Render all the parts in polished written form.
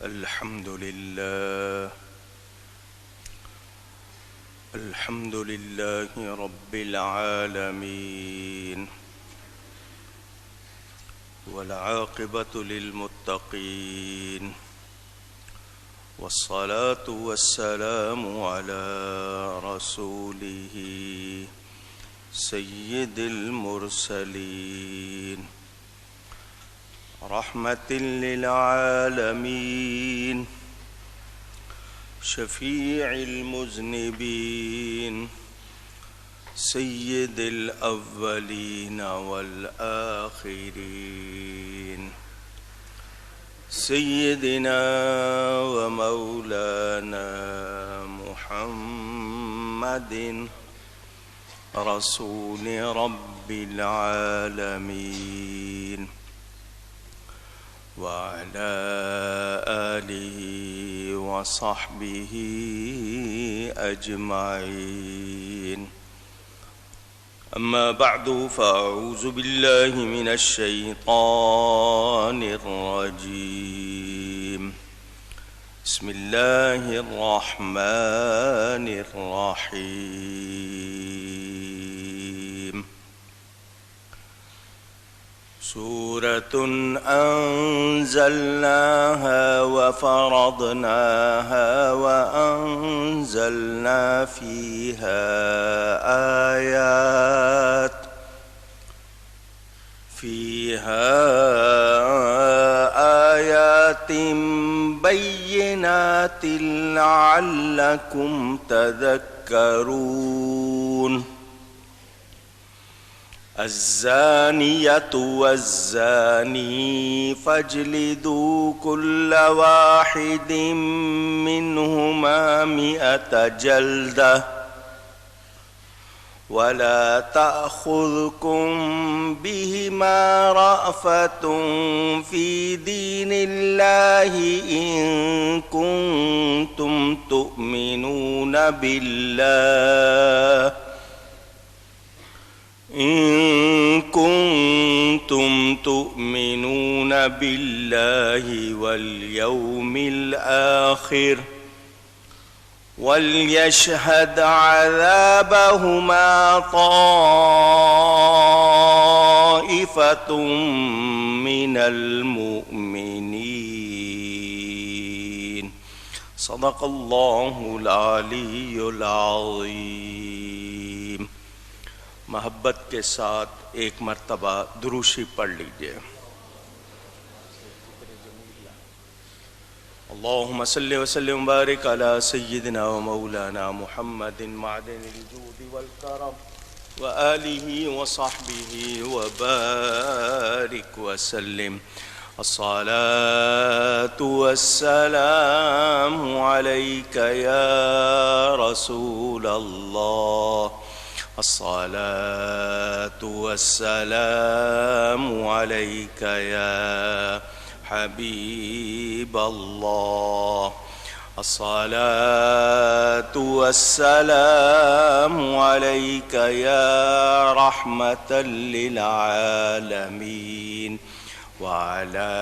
الحمد لله رب العالمين، والعاقبة للمتقين، والصلاة والسلام على رسوله سيد المرسلين، رحمة للعالمين، شفيع المذنبين، سيد الأولين والآخرين، سيدنا ومولانا محمد رسول رب العالمين، وعلى آله وصحبه أجمعين. أما بعد، فأعوذ بالله من الشيطان الرجيم. بسم الله الرحمن الرحيم. سورة أنزلناها وفرضناها وأنزلنا فيها آيات بينات لعلكم تذكرون. الزانية والزاني فاجلدوا كل واحد منهما 100 جلدة، ولا تأخذكم بهما رأفة في دين الله إن كنتم تؤمنون بالله واليوم الآخر، وليشهد عذابهما طائفة من المؤمنين. صدق الله العلی العظیم. محبت کے ساتھ ایک مرتبہ درود شریف پڑھ لیجئے. اللهم صل وسلم وبارك على سيدنا ومولانا محمد معدن الجود والكرم وآله وصحبه وبارك وسلم. الصلاة والسلام عليك يا رسول الله، الصلاة والسلام عليك يا حبيب الله، الصلاة والسلام عليك يا رحمة للعالمين، وعلى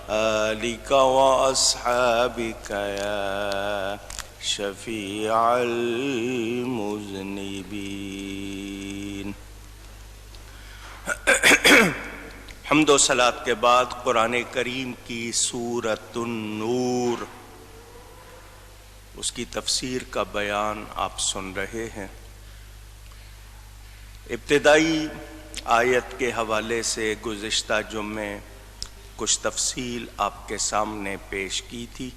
آلك وأصحابك يا شفيع المذنبين. حمد و صلات کے بعد قرآن کریم کی سورۃ النور، اس کی تفسیر کا بیان آپ سن رہے ہیں. ابتدائی آیت کے حوالے سے گزشتہ جمعے کچھ تفصیل آپ کے سامنے پیش کی تھی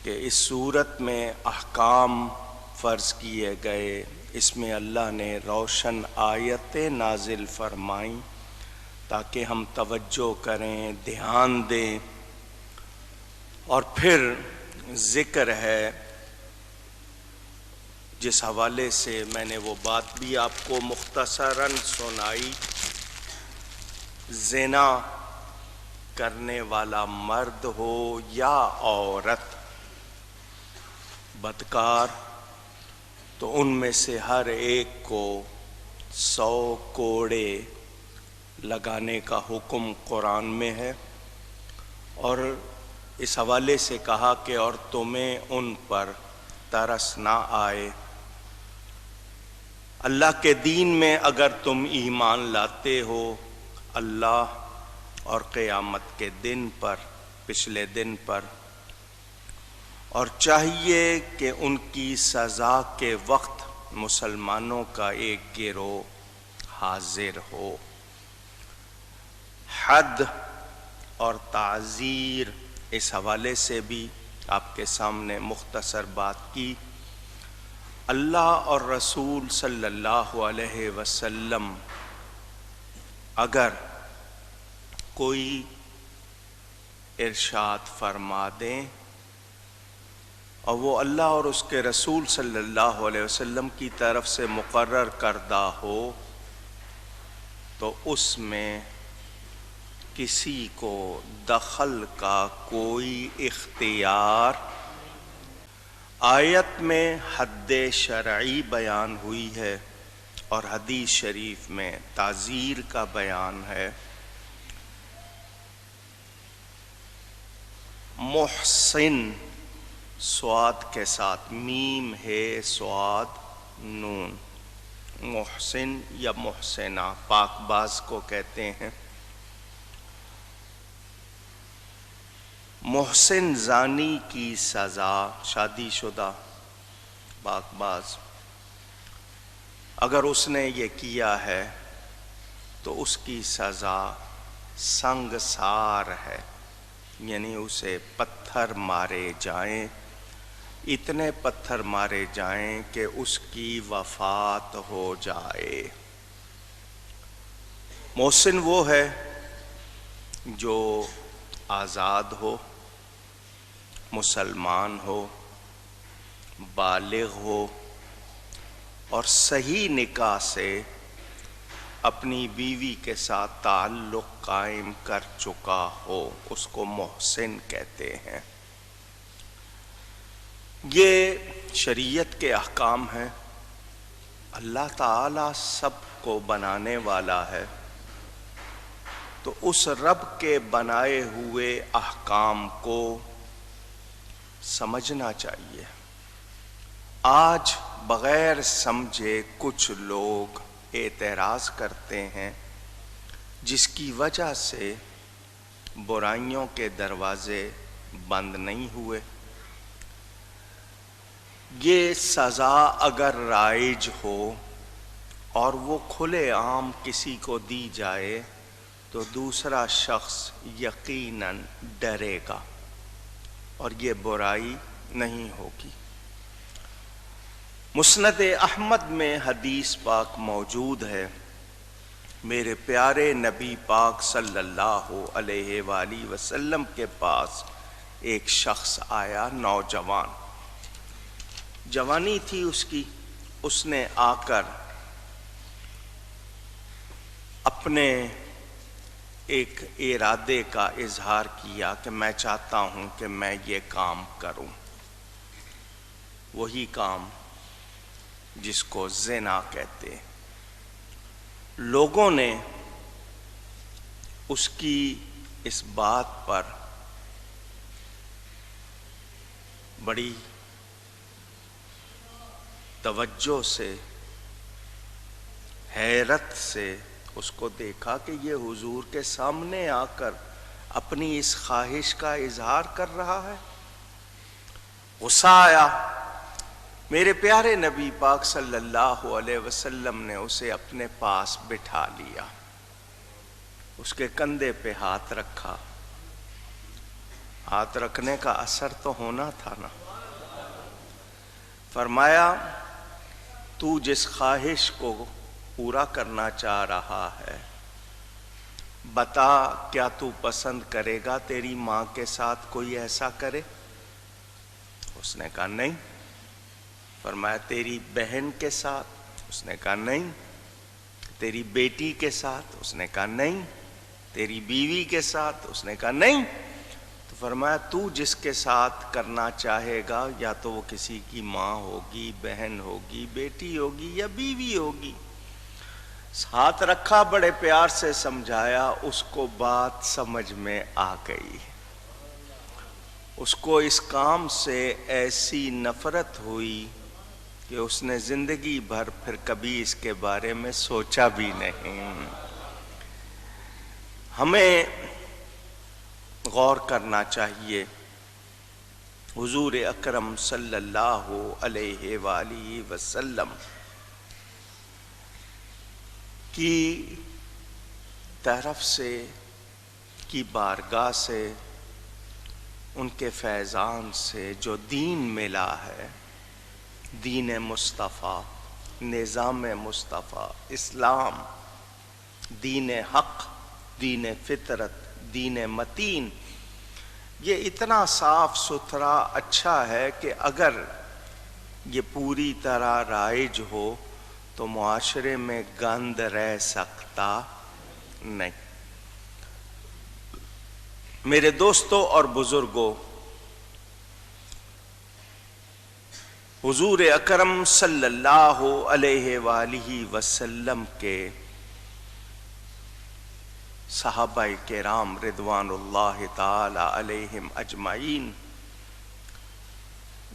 کہ اس سورت میں احکام فرض کیے گئے. اس میں اللہ نے روشن آیتیں نازل فرمائیں تاکہ ہم توجہ کریں، دھیان دیں. اور پھر ذکر ہے جس حوالے سے میں نے وہ بات بھی آپ کو مختصراً سنائی. زنا کرنے والا مرد ہو یا عورت، بدکار، تو ان میں سے ہر ایک کو 100 کوڑے لگانے کا حکم قرآن میں ہے. اور اس حوالے سے کہا کہ اور تمہیں ان پر ترس نہ آئے، اللہ کے دین میں اگر تم ایمان لاتے ہو، اللہ اور قیامت کے دن پر، پچھلے دن پر، اور چاہیے کہ ان کی سزا کے وقت مسلمانوں کا ایک گروہ حاضر ہو۔ حد اور تعزیر، اس حوالے سے بھی آپ کے سامنے مختصر بات کی۔ اللہ اور رسول صلی اللہ علیہ وسلم اگر کوئی ارشاد فرما دیں اور وہ اللہ اور اس کے رسول صلی اللہ علیہ وسلم کی طرف سے مقرر کردہ ہو تو اس میں کسی کو دخل کا کوئی اختیار۔ آیت میں حد شرعی بیان ہوئی ہے اور حدیث شریف میں تعزیر کا بیان ہے۔ محسن صاد کے ساتھ، میم ہے صاد نون، محسن یا محسنہ پاک باز کو کہتے ہیں۔ محسن زانی کی سزا، شادی شدہ پاک باز، اگر اس نے یہ کیا ہے تو اس کی سزا سنگسار ہے، یعنی اسے پتھر مارے جائیں، اتنے پتھر مارے جائیں کہ اس کی وفات ہو جائے۔ محسن وہ ہے جو آزاد ہو، مسلمان ہو، بالغ ہو اور صحیح نکاح سے اپنی بیوی کے ساتھ تعلق قائم کر چکا ہو، اس کو محسن کہتے ہیں۔ یہ شریعت کے احکام ہیں۔ اللہ تعالیٰ سب کو بنانے والا ہے، تو اس رب کے بنائے ہوئے احکام کو سمجھنا چاہیے۔ آج بغیر سمجھے کچھ لوگ اعتراض کرتے ہیں، جس کی وجہ سے برائیوں کے دروازے بند نہیں ہوئے۔ یہ سزا اگر رائج ہو اور وہ کھلے عام کسی کو دی جائے تو دوسرا شخص یقیناً ڈرے گا اور یہ برائی نہیں ہوگی۔ مسند احمد میں حدیث پاک موجود ہے، میرے پیارے نبی پاک صلی اللہ علیہ وآلہ وسلم کے پاس ایک شخص آیا، نوجوان، جوانی تھی اس کی۔ اس نے آ کر اپنے ایک ارادے کا اظہار کیا کہ میں چاہتا ہوں کہ میں یہ کام کروں، وہی کام جس کو زنا کہتے ہیں۔ لوگوں نے اس کی اس بات پر بڑی توجہ سے، حیرت سے اس کو دیکھا کہ یہ حضور کے سامنے آ کر اپنی اس خواہش کا اظہار کر رہا ہے۔ غصہ آیا۔ میرے پیارے نبی پاک صلی اللہ علیہ وسلم نے اسے اپنے پاس بٹھا لیا، اس کے کندھے پہ ہاتھ رکھا۔ ہاتھ رکھنے کا اثر تو ہونا تھا نا۔ فرمایا، تو جس خواہش کو پورا کرنا چاہ رہا ہے، بتا کیا تو پسند کرے گا تیری ماں کے ساتھ کوئی ایسا کرے؟ اس نے کہا نہیں۔ فرمایا تیری بہن کے ساتھ؟ اس نے کہا نہیں۔ تیری بیٹی کے ساتھ؟ اس نے کہا نہیں۔ تیری بیوی کے ساتھ؟ اس نے کہا نہیں۔ تو فرمایا تو جس کے ساتھ کرنا چاہے گا یا تو وہ کسی کی ماں ہوگی، بہن ہوگی، بیٹی ہوگی یا بیوی ہوگی۔ ہاتھ رکھا، بڑے پیار سے سمجھایا، اس کو بات سمجھ میں آ گئی۔ اس کو اس کام سے ایسی نفرت ہوئی کہ اس نے زندگی بھر پھر کبھی اس کے بارے میں سوچا بھی نہیں۔ ہمیں غور کرنا چاہیے حضور اکرم صلی اللہ علیہ وآلہ وسلم کی طرف سے، کی بارگاہ سے، ان کے فیضان سے جو دین ملا ہے، دین مصطفیٰ، نظام مصطفیٰ، اسلام، دین حق، دین فطرت، دین متین، یہ اتنا صاف ستھرا اچھا ہے کہ اگر یہ پوری طرح رائج ہو تو معاشرے میں گند رہ سکتا نہیں۔ میرے دوستوں اور بزرگوں، حضور اکرم صلی اللہ علیہ وآلہ وسلم کے صحابہ کرام رضوان اللہ تعالی علیہم اجمعین،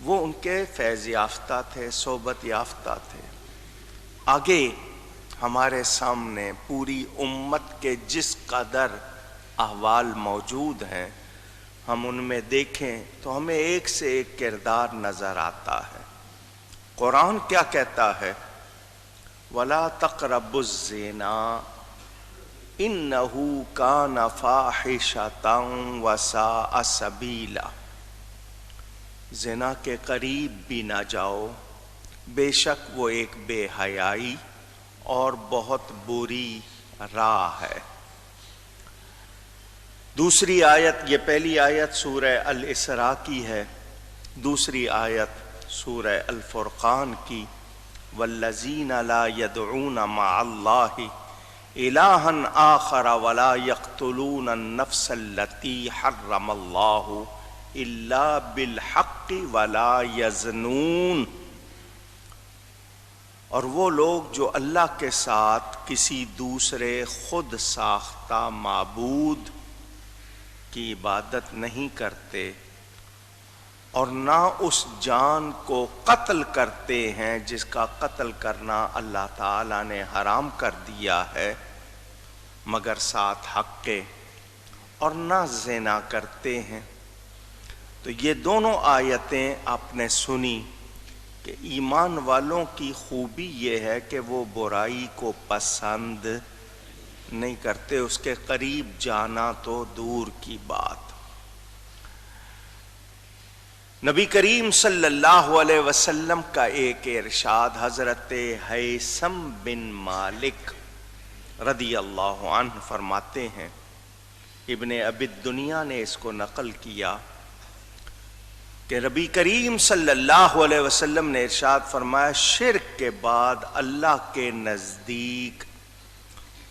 وہ ان کے فیض یافتہ تھے، صحبت یافتہ تھے۔ آگے ہمارے سامنے پوری امت کے جس قدر احوال موجود ہیں، ہم ان میں دیکھیں تو ہمیں ایک سے ایک کردار نظر آتا ہے۔ قرآن کیا کہتا ہے؟ وَلَا تَقْرَبُوا الزِّنَا إِنَّهُ كَانَ فَاحِشَةً وَسَاءَ سَبِيلًا، زنا کے قریب بھی نہ جاؤ، بے شک وہ ایک بے حیائی اور بہت بری راہ ہے۔ دوسری آیت، یہ پہلی آیت سورہ الاسراء کی ہے، دوسری آیت سورہ الفرقان کی، والذین لا يدعون مع اللہ الہا آخر ولا يقتلون النفس التي حرم اللہ الا بالحق ولا یزنون، اور وہ لوگ جو اللہ کے ساتھ کسی دوسرے خود ساختہ معبود کی عبادت نہیں کرتے اور نہ اس جان کو قتل کرتے ہیں جس کا قتل کرنا اللہ تعالیٰ نے حرام کر دیا ہے مگر ساتھ حق کے، اور نہ زنا کرتے ہیں۔ تو یہ دونوں آیتیں آپ نے سنی کہ ایمان والوں کی خوبی یہ ہے کہ وہ برائی کو پسند نہیں کرتے، اس کے قریب جانا تو دور کی بات۔ نبی کریم صلی اللہ علیہ وسلم کا ایک ارشاد حضرت ہیثم بن مالک رضی اللہ عنہ فرماتے ہیں، ابن ابی الدنیا نے اس کو نقل کیا کہ نبی کریم صلی اللہ علیہ وسلم نے ارشاد فرمایا، شرک کے بعد اللہ کے نزدیک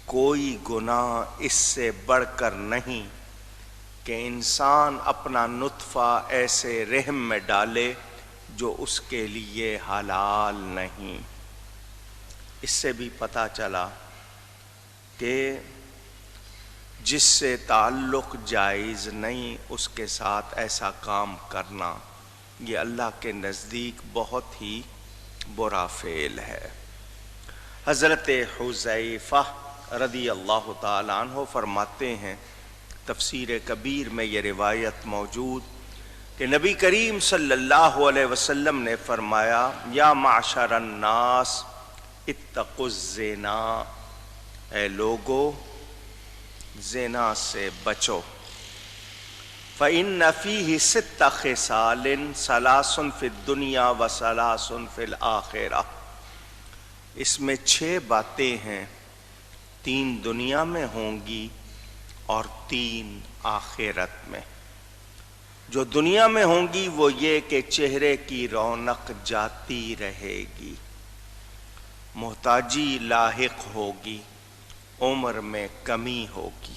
کوئی گناہ اس سے بڑھ کر نہیں کہ انسان اپنا نطفہ ایسے رحم میں ڈالے جو اس کے لیے حلال نہیں۔ اس سے بھی پتہ چلا کہ جس سے تعلق جائز نہیں اس کے ساتھ ایسا کام کرنا یہ اللہ کے نزدیک بہت ہی برا فعل ہے۔ حضرت حذیفہ رضی اللہ تعالیٰ عنہ فرماتے ہیں، تفسیر کبیر میں یہ روایت موجود کہ نبی کریم صلی اللہ علیہ وسلم نے فرمایا، یا معشر الناس اتقوا الزنا، اے لوگو زنا سے بچو، فإن فیہ 6 خصال 3 فی الدنیا و 3 فی الآخرہ، اس میں 6 باتیں ہیں، 3 دنیا میں ہوں گی اور 3 آخرت میں۔ جو دنیا میں ہوں گی وہ یہ کہ چہرے کی رونق جاتی رہے گی، محتاجی لاحق ہوگی، عمر میں کمی ہوگی،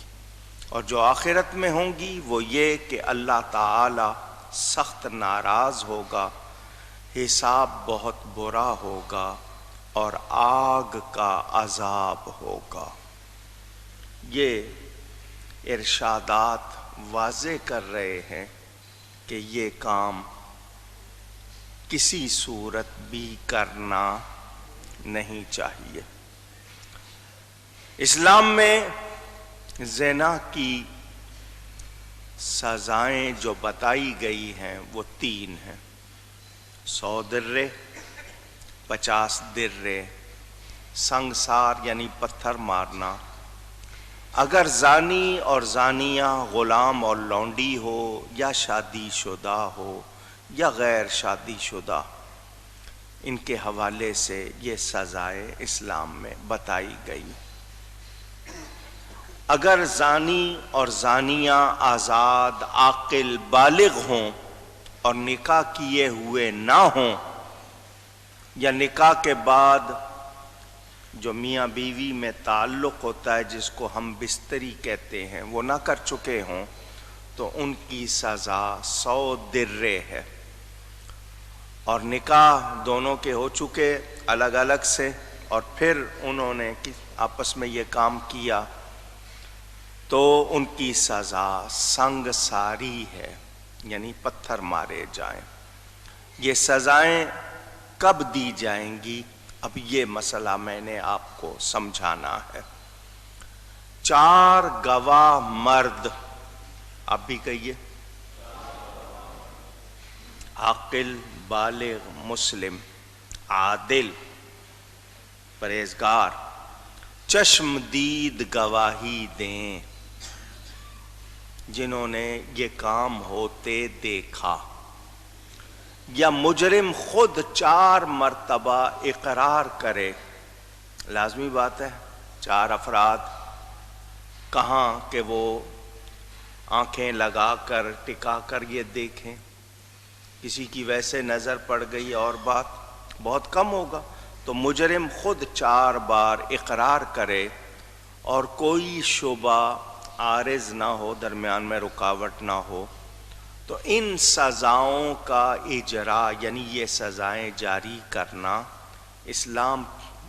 اور جو آخرت میں ہوں گی وہ یہ کہ اللہ تعالی سخت ناراض ہوگا، حساب بہت برا ہوگا اور آگ کا عذاب ہوگا۔ یہ ارشادات واضح کر رہے ہیں کہ یہ کام کسی صورت بھی کرنا نہیں چاہیے۔ اسلام میں زنا کی سزائیں جو بتائی گئی ہیں وہ 3 ہیں: 100 درے، 50 درے، سنگسار یعنی پتھر مارنا۔ اگر زانی اور زانیہ غلام اور لونڈی ہو یا شادی شدہ ہو یا غیر شادی شدہ، ان کے حوالے سے یہ سزائیں اسلام میں بتائی گئی۔ اگر زانی اور زانیہ آزاد عاقل بالغ ہوں اور نکاح کیے ہوئے نہ ہوں، یا نکاح کے بعد جو میاں بیوی میں تعلق ہوتا ہے جس کو ہم بستری کہتے ہیں وہ نہ کر چکے ہوں، تو ان کی سزا 100 درے ہے۔ اور نکاح دونوں کے ہو چکے الگ الگ سے، اور پھر انہوں نے آپس میں یہ کام کیا، تو ان کی سزا سنگساری ہے، یعنی پتھر مارے جائیں۔ یہ سزائیں کب دی جائیں گی، اب یہ مسئلہ میں نے آپ کو سمجھانا ہے۔ 4 گواہ مرد، آپ بھی کہیے، عاقل بالغ مسلم عادل پرہیزگار، چشمدید گواہی دیں، جنہوں نے یہ کام ہوتے دیکھا، یا مجرم خود 4 مرتبہ اقرار کرے۔ لازمی بات ہے 4 افراد کہاں کہ وہ آنکھیں لگا کر ٹکا کر یہ دیکھیں، کسی کی ویسے نظر پڑ گئی اور بات بہت کم ہوگا، تو مجرم خود 4 بار اقرار کرے اور کوئی شبہ عارض نہ ہو، درمیان میں رکاوٹ نہ ہو، تو ان سزاؤں کا اجرا یعنی یہ سزائیں جاری کرنا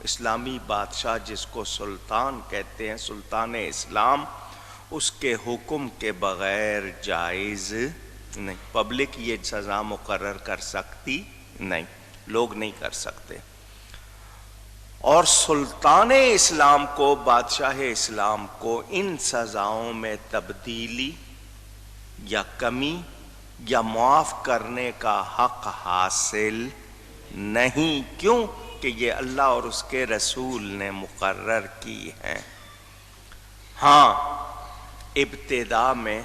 اسلامی بادشاہ جس کو سلطان کہتے ہیں، سلطان اسلام، اس کے حکم کے بغیر جائز نہیں۔ پبلک یہ سزا مقرر کر سکتی نہیں، لوگ نہیں کر سکتے۔ اور سلطان اسلام کو، بادشاہ اسلام کو ان سزاؤں میں تبدیلی یا کمی یا معاف کرنے کا حق حاصل نہیں۔ کیوں کہ یہ اللہ اور اس کے رسول نے مقرر کی ہیں۔ ہاں، ابتدا میں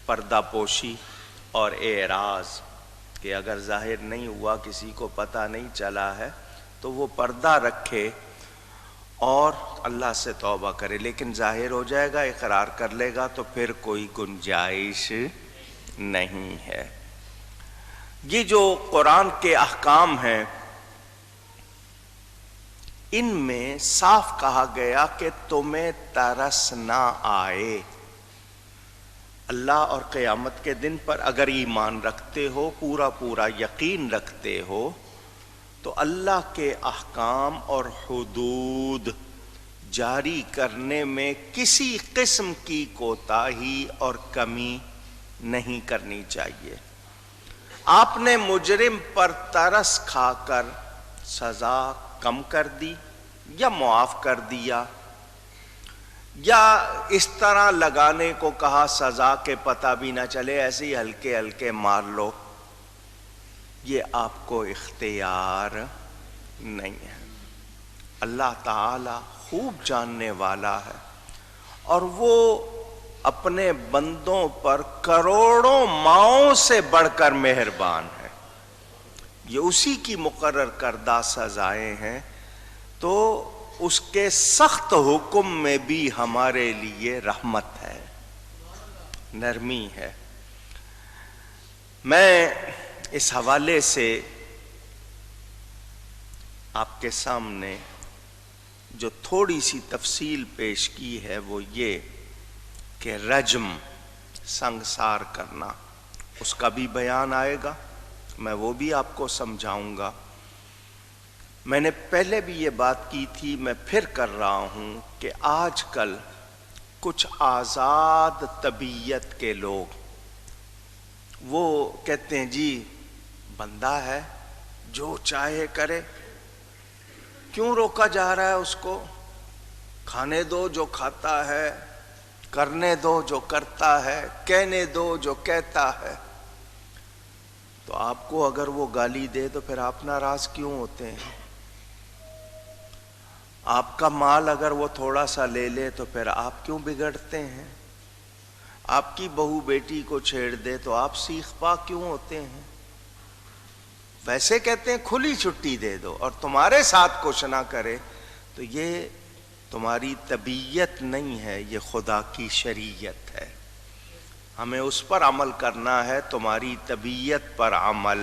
پردہ پوشی اور اعراض، کہ اگر ظاہر نہیں ہوا، کسی کو پتہ نہیں چلا ہے، تو وہ پردہ رکھے اور اللہ سے توبہ کرے، لیکن ظاہر ہو جائے گا، اقرار کر لے گا، تو پھر کوئی گنجائش نہیں ہے۔ یہ جو قرآن کے احکام ہیں، ان میں صاف کہا گیا کہ تمہیں ترس نہ آئے۔ اللہ اور قیامت کے دن پر اگر ایمان رکھتے ہو، پورا یقین رکھتے ہو، تو اللہ کے احکام اور حدود جاری کرنے میں کسی قسم کی کوتاہی اور کمی نہیں کرنی چاہیے۔ آپ نے مجرم پر ترس کھا کر سزا کم کر دی یا معاف کر دیا، یا اس طرح لگانے کو کہا سزا کے پتہ بھی نہ چلے، ایسے ہی ہلکے ہلکے مار لو، یہ آپ کو اختیار نہیں ہے۔ اللہ تعالی خوب جاننے والا ہے، اور وہ اپنے بندوں پر کروڑوں ماؤں سے بڑھ کر مہربان ہے۔ یہ اسی کی مقرر کردہ سزائیں ہیں، تو اس کے سخت حکم میں بھی ہمارے لیے رحمت ہے، نرمی ہے۔ میں اس حوالے سے آپ کے سامنے جو تھوڑی سی تفصیل پیش کی ہے وہ یہ کہ رجم، سنگسار کرنا، اس کا بھی بیان آئے گا، میں وہ بھی آپ کو سمجھاؤں گا۔ میں نے پہلے بھی یہ بات کی تھی، میں پھر کر رہا ہوں کہ آج کل کچھ آزاد طبیعت کے لوگ وہ کہتے ہیں جی بندہ ہے جو چاہے کرے، کیوں روکا جا رہا ہے اس کو؟ کھانے دو جو کھاتا ہے، کرنے دو جو کرتا ہے، کہنے دو جو کہتا ہے۔ تو آپ کو اگر وہ گالی دے تو پھر آپ ناراض کیوں ہوتے ہیں؟ آپ کا مال اگر وہ تھوڑا سا لے لے تو پھر آپ کیوں بگڑتے ہیں؟ آپ کی بہو بیٹی کو چھیڑ دے تو آپ سیخ پا کیوں ہوتے ہیں؟ ویسے کہتے ہیں کھلی چھٹی دے دو اور تمہارے ساتھ کچھ نہ کرے، تو یہ تمہاری طبیعت نہیں ہے، یہ خدا کی شریعت ہے، ہمیں اس پر عمل کرنا ہے، تمہاری طبیعت پر عمل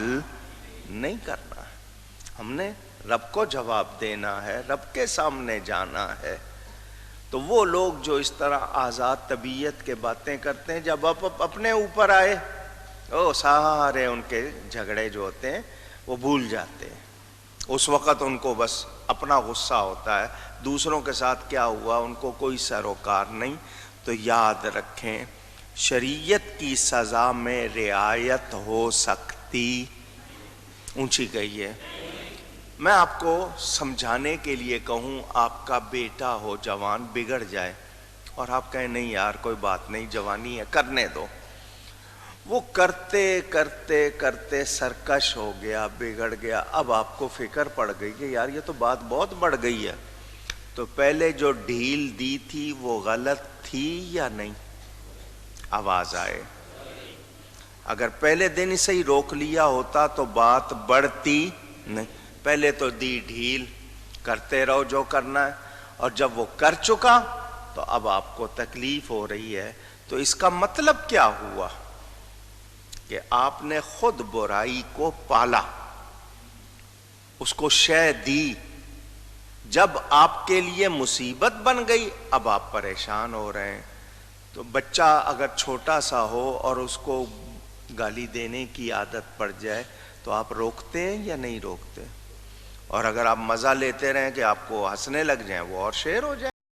نہیں کرنا ہے۔ ہم نے رب کو جواب دینا ہے، رب کے سامنے جانا ہے۔ تو وہ لوگ جو اس طرح آزاد طبیعت کے باتیں کرتے ہیں، جب آپ اپنے اوپر آئے سارے ان کے جھگڑے جو ہوتے ہیں وہ بھول جاتے ہیں، اس وقت ان کو بس اپنا غصہ ہوتا ہے، دوسروں کے ساتھ کیا ہوا ان کو کوئی سروکار نہیں۔ تو یاد رکھیں شریعت کی سزا میں رعایت ہو سکتی، اونچی کہیے۔ میں آپ کو سمجھانے کے لیے کہوں، آپ کا بیٹا ہو جوان بگڑ جائے اور آپ کہیں نہیں یار کوئی بات نہیں، جوانی ہے کرنے دو، وہ کرتے کرتے کرتے سرکش ہو گیا، بگڑ گیا، اب آپ کو فکر پڑ گئی کہ یار یہ تو بات بہت بڑھ گئی ہے، تو پہلے جو ڈھیل دی تھی وہ غلط تھی یا نہیں؟ آواز آئے۔ اگر پہلے دن سے ہی روک لیا ہوتا تو بات بڑھتی نہیں، پہلے تو دی ڈھیل، کرتے رہو جو کرنا ہے، اور جب وہ کر چکا تو اب آپ کو تکلیف ہو رہی ہے۔ تو اس کا مطلب کیا ہوا کہ آپ نے خود برائی کو پالا، اس کو شے دی، جب آپ کے لیے مصیبت بن گئی اب آپ پریشان ہو رہے ہیں۔ تو بچہ اگر چھوٹا سا ہو اور اس کو گالی دینے کی عادت پڑ جائے تو آپ روکتے ہیں یا نہیں روکتے؟ اور اگر آپ مزہ لیتے رہیں کہ آپ کو ہنسنے لگ جائیں وہ اور شیر ہو جائیں۔